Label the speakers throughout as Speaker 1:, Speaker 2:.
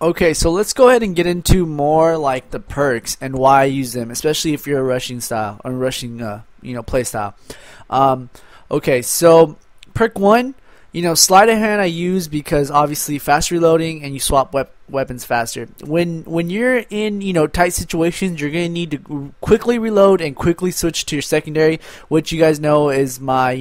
Speaker 1: Okay, so let's go ahead and get into more like the perks and why I use them, especially if you're a rushing style or rushing, play style. Okay, so perk one, sleight of hand I use because obviously fast reloading and you swap weapons faster. When you're in tight situations, you're gonna need to quickly reload and quickly switch to your secondary, which you guys know is my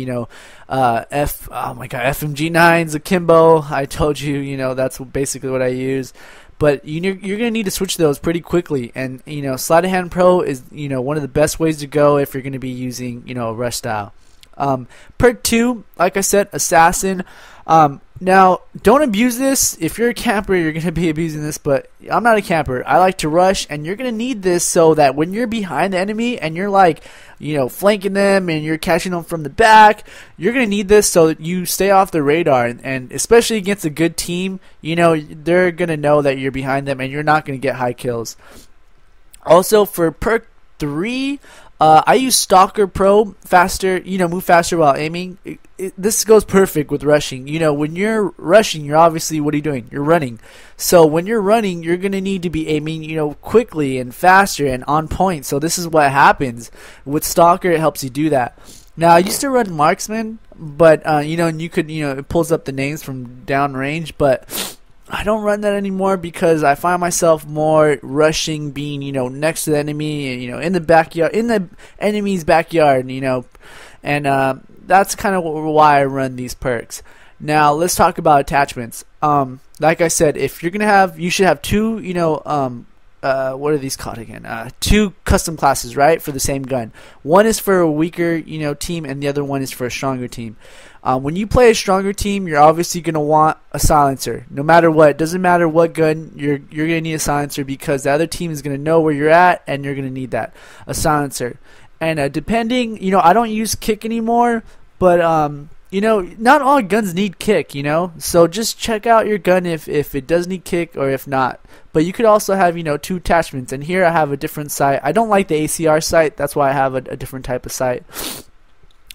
Speaker 1: FMG9's akimbo. I told you, that's basically what I use. But you're gonna need to switch those pretty quickly, and sleight of hand pro is one of the best ways to go if you're gonna be using a rush style. Perk 2, like I said, assassin. Now don't abuse this. If you're a camper, you're gonna be abusing this, but I'm not a camper. I like to rush, and you're gonna need this so that when you're behind the enemy and you're flanking them and you're catching them from the back, you're gonna need this so that you stay off the radar, and especially against a good team, they're gonna know that you're behind them and you're not gonna get high kills. Also for perk 3, I use Stalker Pro, faster, move faster while aiming. This goes perfect with rushing. When you're rushing, you're obviously, what are you doing? You're running. So when you're running, you're going to need to be aiming, quickly and faster and on point. So this is what happens. With Stalker, it helps you do that. Now, I used to run Marksman, but, and you could, it pulls up the names from downrange, but I don't run that anymore because I find myself more rushing, being next to the enemy, in the backyard, in the enemy's backyard, and that's kind of why I run these perks. Now let's talk about attachments. Like I said, if you're gonna have, you should have two, what are these called again? Two custom classes, right, for the same gun. One is for a weaker, team, and the other one is for a stronger team. When you play a stronger team, you're obviously going to want a silencer. No matter what, it doesn't matter what gun, you're going to need a silencer because the other team is going to know where you're at, and you're going to need that, a silencer. And depending, I don't use kick anymore, but not all guns need kick, so just check out your gun if it does need kick or if not. But you could also have, two attachments, and here I have a different sight. I don't like the ACR sight, that's why I have a different type of sight.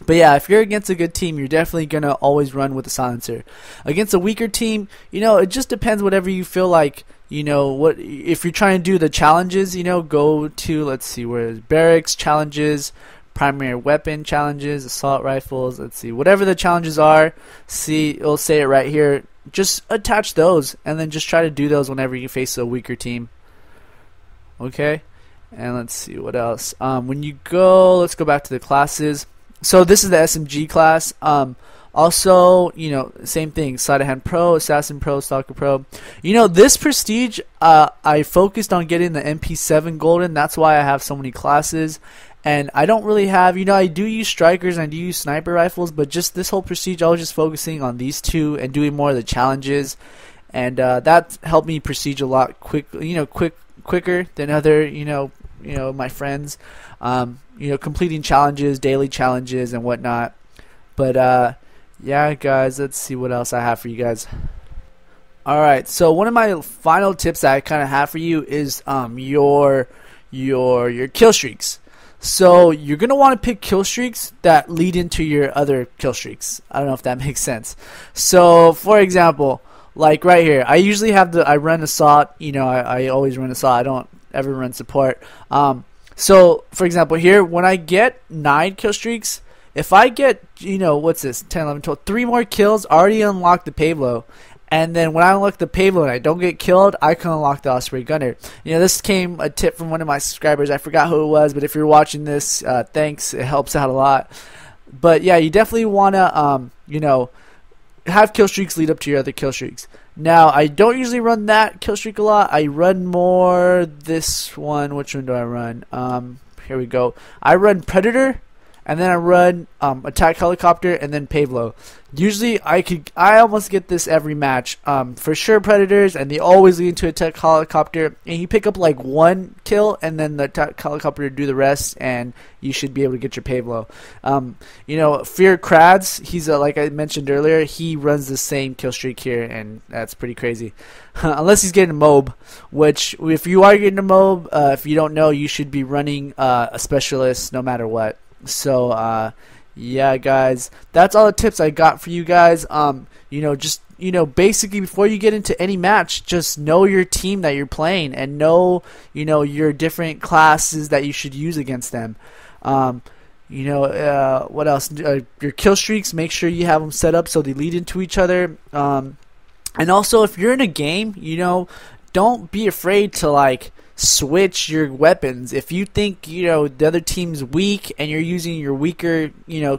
Speaker 1: But yeah, if you're against a good team, you're definitely going to always run with a silencer. Against a weaker team, it just depends whatever you feel like, what if you're trying to do the challenges, go to, let's see, where is barracks challenges, primary weapon challenges, assault rifles, let's see, whatever the challenges are, it'll say it right here. Just attach those and then just try to do those whenever you face a weaker team. Okay? And let's see what else. Let's go back to the classes. So this is the SMG class. Also, same thing, sleight of hand pro, assassin pro, stalker pro. This prestige, I focused on getting the MP7 golden. That's why I have so many classes. And I don't really have, I do use strikers and I do use sniper rifles, but just this whole prestige, I was just focusing on these two and doing more of the challenges. And that helped me prestige a lot quicker than other, my friends. Completing challenges, daily challenges, and whatnot. But yeah, guys, let's see what else I have for you guys. All right, so one of my final tips that I kind of have for you is your kill streaks. So you're gonna want to pick kill streaks that lead into your other kill streaks. I don't know if that makes sense. So, for example, like right here, I usually have I run assault. I always run assault. I don't ever run support. So, for example, here, when I get 9 kill streaks, if I get, what's this, 10, 11, 12, 3 more kills, I already unlocked the Pablo. And then when I unlock the Pablo and I don't get killed, I can unlock the Osprey Gunner. This came a tip from one of my subscribers. I forgot who it was, but if you're watching this, thanks. It helps out a lot. But, yeah, you definitely want to, have kill streaks lead up to your other kill streaks. Now, I don't usually run that kill streak a lot. I run more this one. Which one do I run? Here we go. I run Predator, and then I run Attack Helicopter, and then Pablo. Usually, I almost get this every match. For sure, Predators, and they always lead to Attack Helicopter. And you pick up like 1 kill, and then the Attack Helicopter do the rest, and you should be able to get your Pablo. Fear Krads, he's like I mentioned earlier, he runs the same kill streak here, and that's pretty crazy. Unless he's getting a MOB, which if you are getting a MOB, if you don't know, you should be running a specialist no matter what. So, Yeah, guys, that's all the tips I got for you guys. Just basically before you get into any match, just know your team that you're playing and know, your different classes that you should use against them. What else? Your kill streaks, make sure you have them set up so they lead into each other. And also, if you're in a game, don't be afraid to like switch your weapons. If you think the other team's weak and you're using your weaker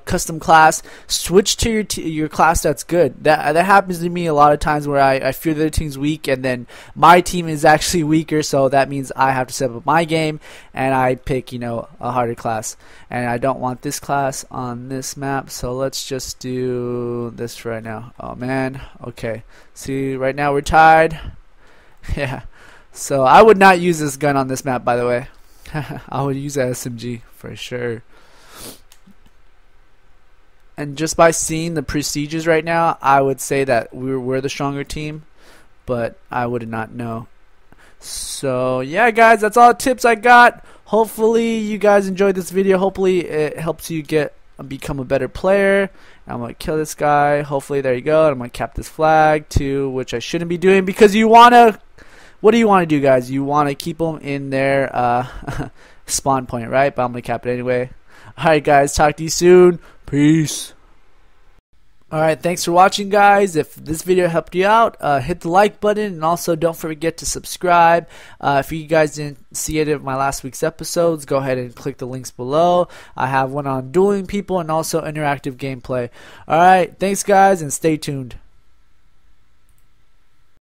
Speaker 1: custom class, switch to your class that's good. That happens to me a lot of times where I feel the other team's weak and then my team is actually weaker, so that means I have to step up my game and I pick a harder class, and I don't want this class on this map, so let's just do this right now. Oh man, okay, see, right now we're tied. Yeah. So I would not use this gun on this map, by the way. I would use a SMG for sure. And just by seeing the prestiges right now, I would say that we're the stronger team, but I would not know. So yeah, guys, that's all the tips I got. Hopefully you guys enjoyed this video. Hopefully it helps you become a better player. I'm gonna kill this guy. Hopefully, there you go. I'm gonna cap this flag too, which I shouldn't be doing because you wanna. What do you want to do, guys? You want to keep them in their spawn point, right? But I'm going to cap it anyway. Alright, guys. Talk to you soon. Peace. Alright, thanks for watching, guys. If this video helped you out, hit the like button. And also, don't forget to subscribe. If you guys didn't see any of my last week's episodes, go ahead and click the links below. I have one on dueling people and also interactive gameplay. Alright, thanks, guys, and stay tuned.